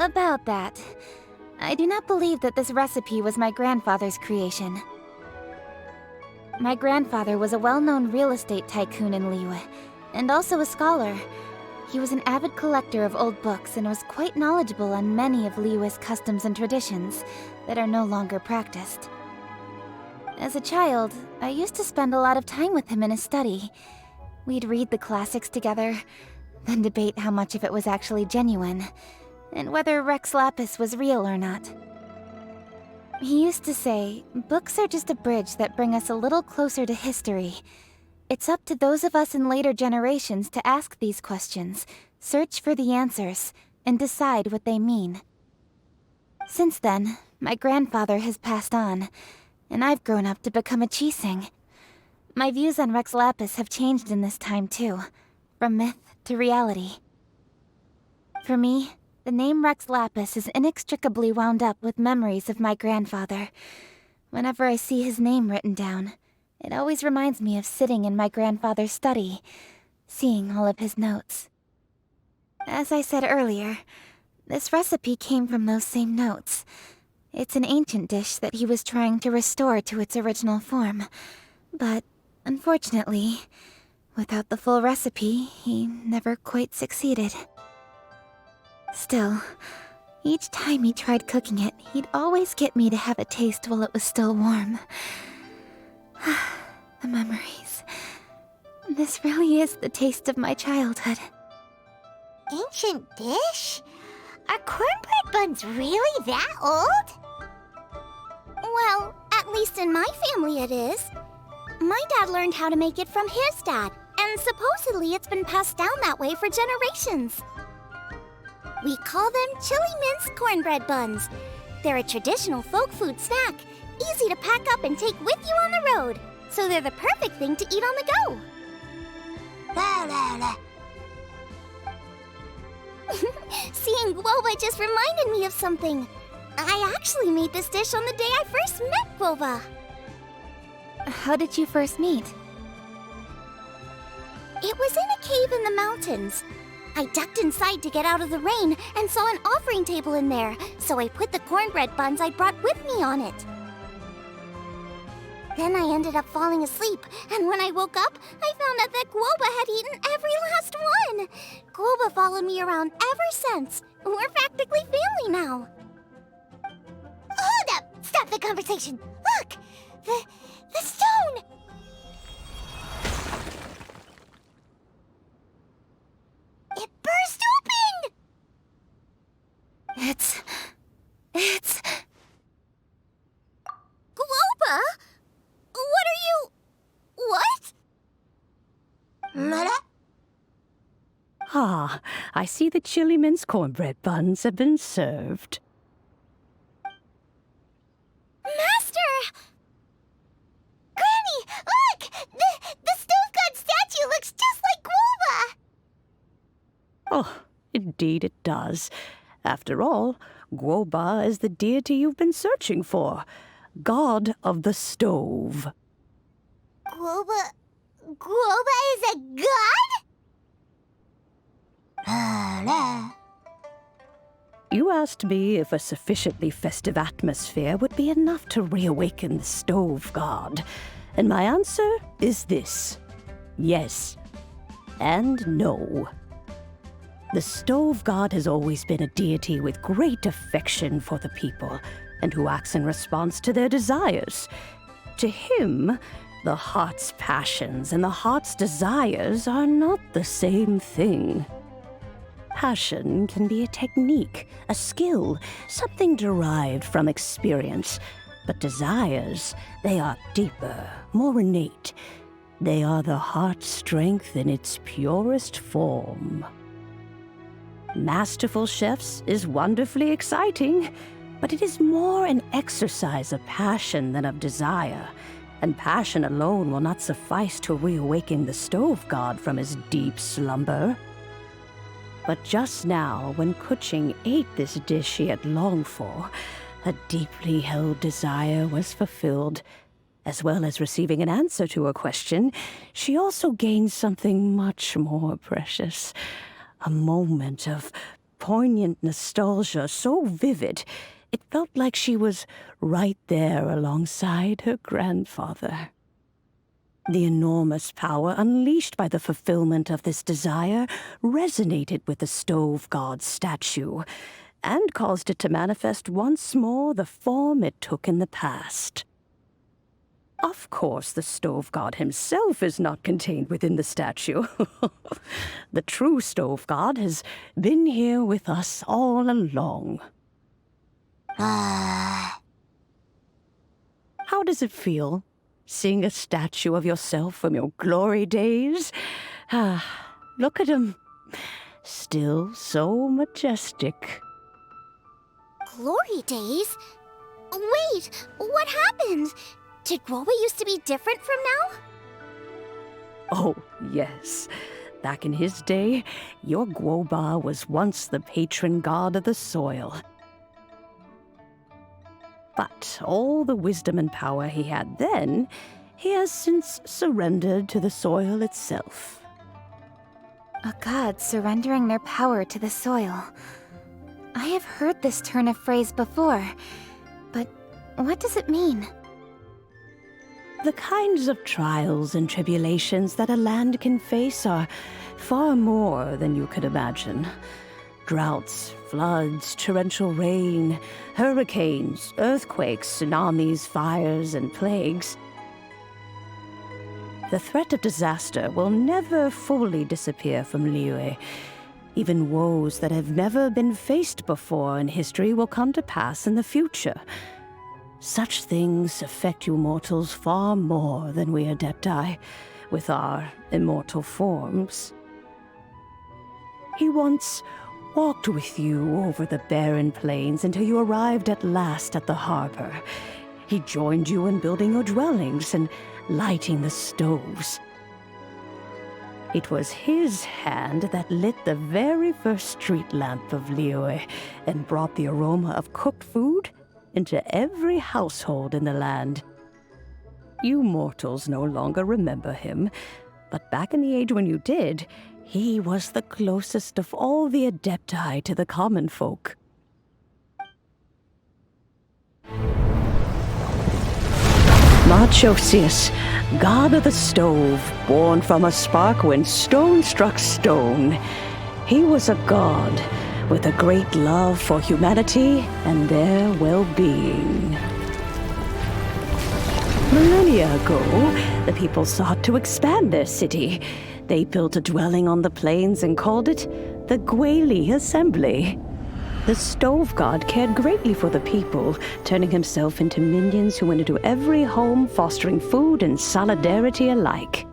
Speaker 12: About that, I do not believe that this recipe was my grandfather's creation. My grandfather was a well-known real estate tycoon in Liyue, and also a scholar. He was an avid collector of old books and was quite knowledgeable on many of Liyue's customs and traditions that are no longer practiced. As a child, I used to spend a lot of time with him in his study. We'd read the classics together, then debate how much of it was actually genuine, and whether Rex Lapis was real or not. He used to say, books are just a bridge that bring us a little closer to history. It's up to those of us in later generations to ask these questions, search for the answers, and decide what they mean. Since then, my grandfather has passed on, and I've grown up to become a Chiseng. My views on Rex Lapis have changed in this time too, from myth to reality. For me, the name Rex Lapis is inextricably wound up with memories of my grandfather. Whenever I see his name written down, it always reminds me of sitting in my grandfather's study, seeing all of his notes. As I said earlier, this recipe came from those same notes. It's an ancient dish that he was trying to restore to its original form. But, unfortunately, without the full recipe, he never quite succeeded. Still, each time he tried cooking it, he'd always get me to have a taste while it was still warm. The memories. This really is the taste of my childhood.
Speaker 1: Ancient dish? Are cornbread buns really that old? Well, at least in my family it is. My dad learned how to make it from his dad, and supposedly it's been passed down that way for generations. We call them chili mince cornbread buns. They're a traditional folk food snack, easy to pack up and take with you on the road, so they're the perfect thing to eat on the go. La la la. Seeing guava just reminded me of something. I actually made this dish on the day I first met Guava.
Speaker 12: How did you first meet?
Speaker 1: It was in a cave in the mountains. I ducked inside to get out of the rain and saw an offering table in there, so I put the cornbread buns I brought with me on it. Then I ended up falling asleep, and when I woke up, I found out that Guoba had eaten every last one. Guoba followed me around ever since. We're practically family now. Hold up! Stop the conversation! Look! The stone! It burst open!
Speaker 12: It's...
Speaker 1: Guoba? What are you... What? Mara?
Speaker 13: Ah, I see the chili mince cornbread buns have been served.
Speaker 1: Master! Granny, look! The stove god statue looks just like Guoba!
Speaker 13: Oh, indeed it does. After all, Guoba is the deity you've been searching for. God of the stove.
Speaker 1: Guoba is a god?
Speaker 13: You asked me if a sufficiently festive atmosphere would be enough to reawaken the stove god, and my answer is this: yes and no. The stove god has always been a deity with great affection for the people, and who acts in response to their desires. To him, the heart's passions and the heart's desires are not the same thing. Passion can be a technique, a skill, something derived from experience. But desires, they are deeper, more innate. They are the heart's strength in its purest form. Masterful chefs is wonderfully exciting, but it is more an exercise of passion than of desire, and passion alone will not suffice to reawaken the stove god from his deep slumber. But just now, when Kuching ate this dish she had longed for, a deeply held desire was fulfilled. As well as receiving an answer to her question, she also gained something much more precious. A moment of poignant nostalgia so vivid, it felt like she was right there alongside her grandfather. The enormous power unleashed by the fulfillment of this desire resonated with the stove god's statue, and caused it to manifest once more the form it took in the past. Of course, the stove god himself is not contained within the statue. The true stove god has been here with us all along. How does it feel, seeing a statue of yourself from your glory days? Look at him. Still so majestic.
Speaker 1: Glory days? Wait, what happened? Did Guoba used to be different from now?
Speaker 13: Oh, yes. Back in his day, your Guoba was once the patron god of the soil. But all the wisdom and power he had then, he has since surrendered to the soil itself.
Speaker 12: A god surrendering their power to the soil. I have heard this turn of phrase before, but what does it mean?
Speaker 13: The kinds of trials and tribulations that a land can face are far more than you could imagine. Droughts, floods, torrential rain, hurricanes, earthquakes, tsunamis, fires, and plagues. The threat of disaster will never fully disappear from Liyue. Even woes that have never been faced before in history will come to pass in the future. Such things affect you mortals far more than we Adepti, with our immortal forms. He once walked with you over the barren plains until you arrived at last at the harbor. He joined you in building your dwellings and lighting the stoves. It was his hand that lit the very first street lamp of Liyue and brought the aroma of cooked food into every household in the land. You mortals no longer remember him, but back in the age when you did, he was the closest of all the Adepti to the common folk. Marchosius, god of the stove, born from a spark when stone struck stone. He was a god with a great love for humanity and their well-being. Millennia ago, the people sought to expand their city. They built a dwelling on the plains and called it the Guili Assembly. The stove god cared greatly for the people, turning himself into minions who went into every home, fostering food and solidarity alike.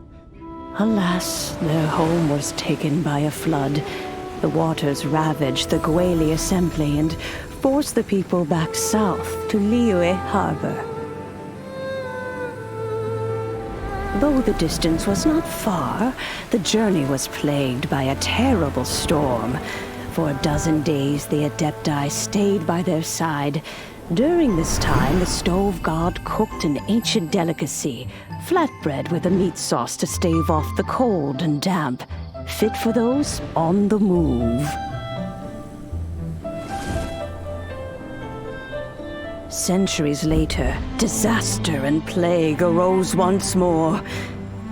Speaker 13: Alas, their home was taken by a flood. The waters ravaged the Guili Assembly and forced the people back south to Liyue Harbor. Though the distance was not far, the journey was plagued by a terrible storm. For a dozen days, the Adepti stayed by their side. During this time, the stove god cooked an ancient delicacy, flatbread with a meat sauce to stave off the cold and damp, fit for those on the move. Centuries later, disaster and plague arose once more.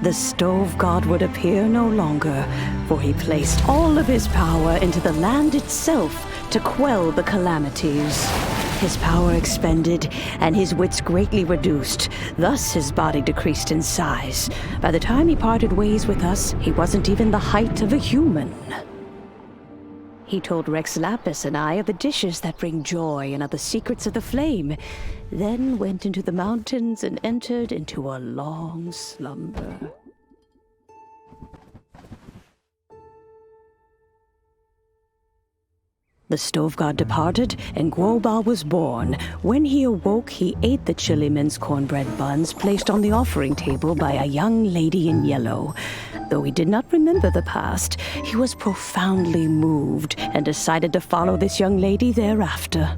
Speaker 13: The stove god would appear no longer, for he placed all of his power into the land itself to quell the calamities. His power expended, and his wits greatly reduced. Thus his body decreased in size. By the time he parted ways with us, he wasn't even the height of a human. He told Rex Lapis and I of the dishes that bring joy and of the secrets of the flame, then went into the mountains and entered into a long slumber. The stove god departed, and Guoba was born. When he awoke, he ate the chili mince cornbread buns placed on the offering table by a young lady in yellow. Though he did not remember the past, he was profoundly moved and decided to follow this young lady thereafter.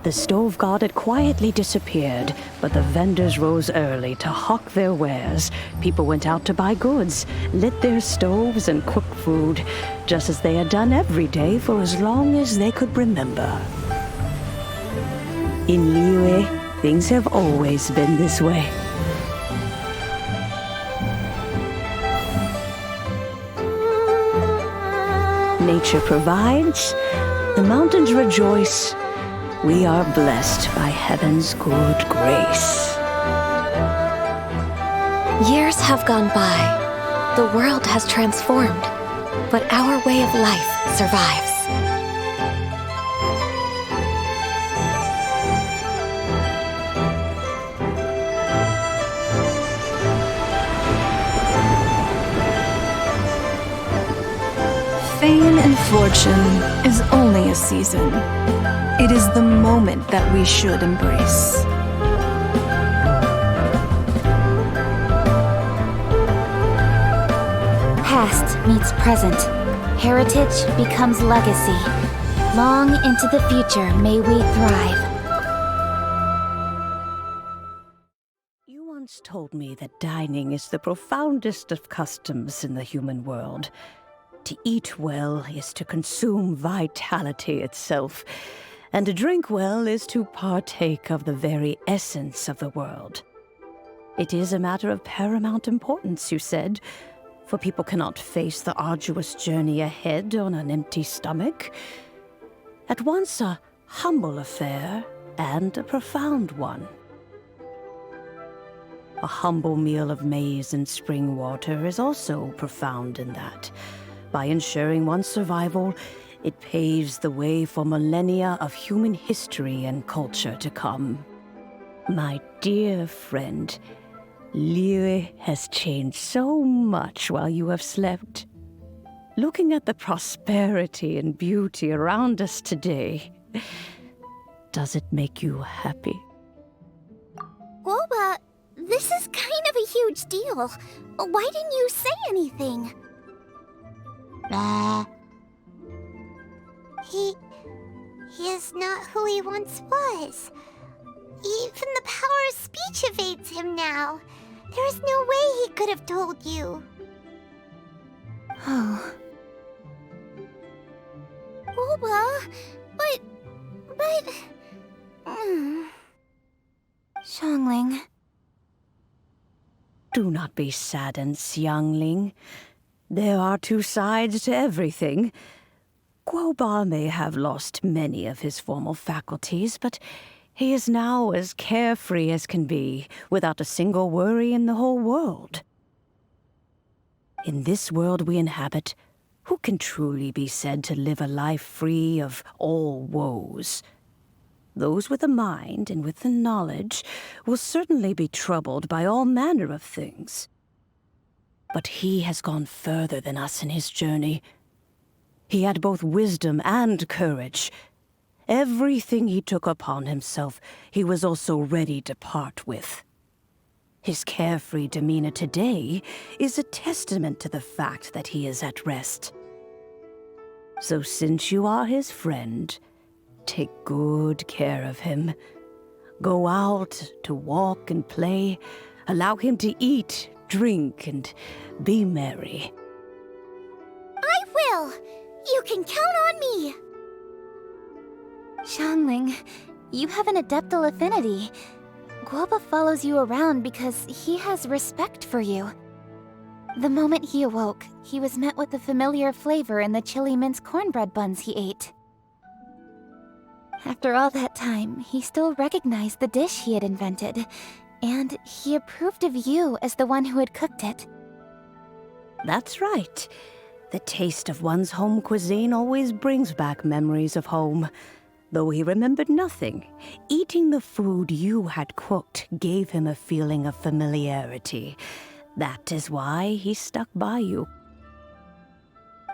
Speaker 13: The stove god had quietly disappeared, but the vendors rose early to hawk their wares. People went out to buy goods, lit their stoves, and cooked food, just as they had done every day for as long as they could remember. In Liyue, things have always been this way. Nature provides, the mountains rejoice. We are blessed by heaven's good grace.
Speaker 14: Years have gone by. The world has transformed, but our way of life survives.
Speaker 10: Fame and fortune is only a season. It is the moment that we should embrace.
Speaker 12: Past meets present. Heritage becomes legacy. Long into the future may we thrive.
Speaker 13: You once told me that dining is the profoundest of customs in the human world. To eat well is to consume vitality itself, and to drink well is to partake of the very essence of the world. It is a matter of paramount importance, you said, for people cannot face the arduous journey ahead on an empty stomach. At once a humble affair and a profound one. A humble meal of maize and spring water is also profound in that. By ensuring one's survival, it paves the way for millennia of human history and culture to come. My dear friend, Liyue has changed so much while you have slept. Looking at the prosperity and beauty around us today, does it make you happy?
Speaker 1: Guoba, this is kind of a huge deal. Why didn't you say anything?
Speaker 15: He is not who he once was. Even the power of speech evades him now. There is no way he could have told you.
Speaker 12: Oh.
Speaker 1: Guoba, but...
Speaker 12: Xiangling.
Speaker 13: Do not be saddened, Xiangling. There are two sides to everything. Guoba may have lost many of his formal faculties, but he is now as carefree as can be, without a single worry in the whole world. In this world we inhabit, who can truly be said to live a life free of all woes? Those with a mind and with the knowledge will certainly be troubled by all manner of things. But he has gone further than us in his journey. He had both wisdom and courage. Everything he took upon himself, he was also ready to part with. His carefree demeanor today is a testament to the fact that he is at rest. So since you are his friend, take good care of him. Go out to walk and play. Allow him to eat, drink, and be merry.
Speaker 1: I will! You can count on me!
Speaker 12: Xiangling, you have an adeptal affinity. Guoba follows you around because he has respect for you. The moment he awoke, he was met with the familiar flavor in the chili mince cornbread buns he ate. After all that time, he still recognized the dish he had invented, and he approved of you as the one who had cooked it.
Speaker 13: That's right. The taste of one's home cuisine always brings back memories of home. Though he remembered nothing, eating the food you had cooked gave him a feeling of familiarity. That is why he stuck by you.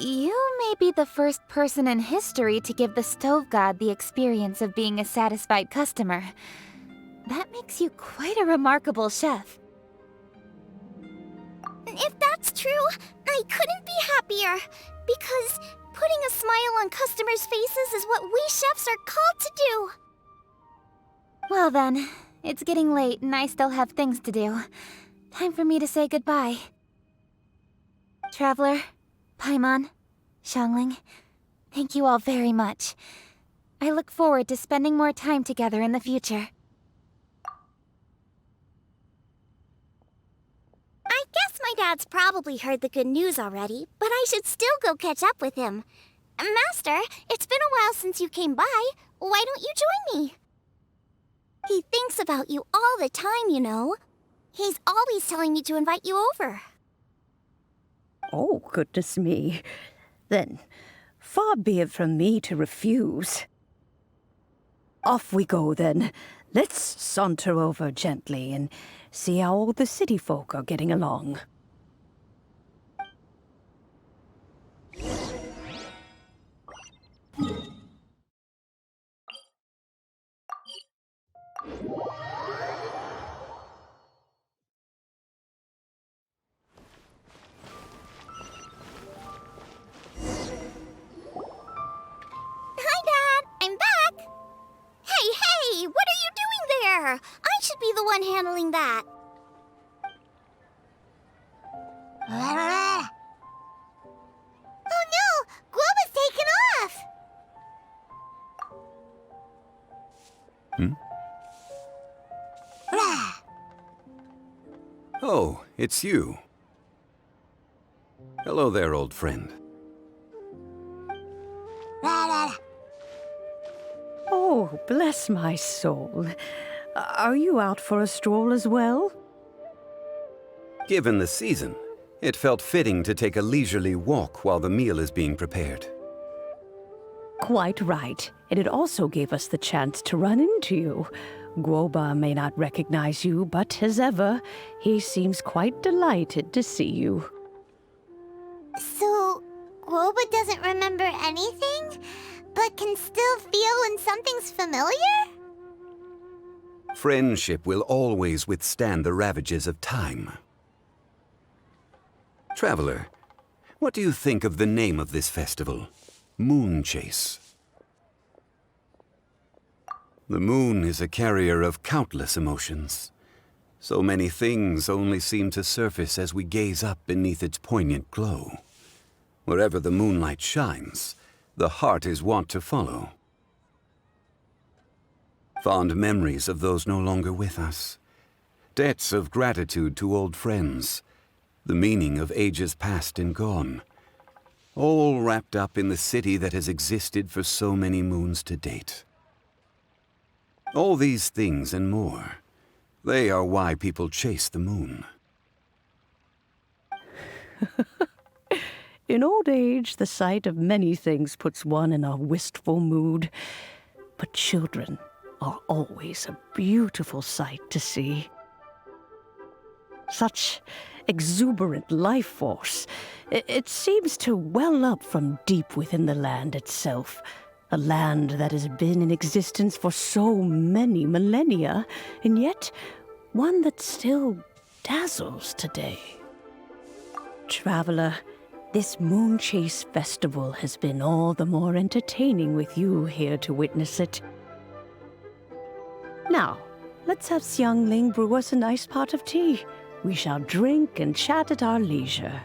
Speaker 12: You may be the first person in history to give the stove god the experience of being a satisfied customer. That makes you quite a remarkable chef.
Speaker 1: If that's true, I couldn't be happier. Because putting a smile on customers' faces is what we chefs are called to do.
Speaker 12: Well then, it's getting late and I still have things to do. Time for me to say goodbye. Traveler, Paimon, Xiangling, thank you all very much. I look forward to spending more time together in the future.
Speaker 1: I guess my dad's probably heard the good news already, but I should still go catch up with him. Master, it's been a while since you came by. Why don't you join me? He thinks about you all the time, you know. He's always telling me to invite you over.
Speaker 13: Oh, goodness me. Then, far be it from me to refuse. Off we go, then. Let's saunter over gently and see how all the city folk are getting along.
Speaker 1: Hi, Dad! I'm back! Hey! What are you doing there? I should be the one handling that. Oh no! Guoba's taken off!
Speaker 7: Oh, it's you. Hello there, old friend.
Speaker 13: Oh, bless my soul. Are you out for a stroll as well?
Speaker 7: Given the season, it felt fitting to take a leisurely walk while the meal is being prepared.
Speaker 13: Quite right. And it also gave us the chance to run into you. Guoba may not recognize you, but as ever, he seems quite delighted to see you.
Speaker 15: So, Guoba doesn't remember anything, but can still feel when something's familiar?
Speaker 7: Friendship will always withstand the ravages of time. Traveler, what do you think of the name of this festival? Moon Chase. The moon is a carrier of countless emotions. So many things only seem to surface as we gaze up beneath its poignant glow. Wherever the moonlight shines, the heart is wont to follow. Fond memories of those no longer with us. Debts of gratitude to old friends. The meaning of ages past and gone. All wrapped up in the city that has existed for so many moons to date. All these things and more, they are why people chase the moon.
Speaker 13: In old age, the sight of many things puts one in a wistful mood. But children are always a beautiful sight to see. Such exuberant life force. It seems to well up from deep within the land itself. A land that has been in existence for so many millennia, and yet one that still dazzles today. Traveler, this Moon Chase Festival has been all the more entertaining with you here to witness it. Now, let's have Xiangling brew us a nice pot of tea. We shall drink and chat at our leisure.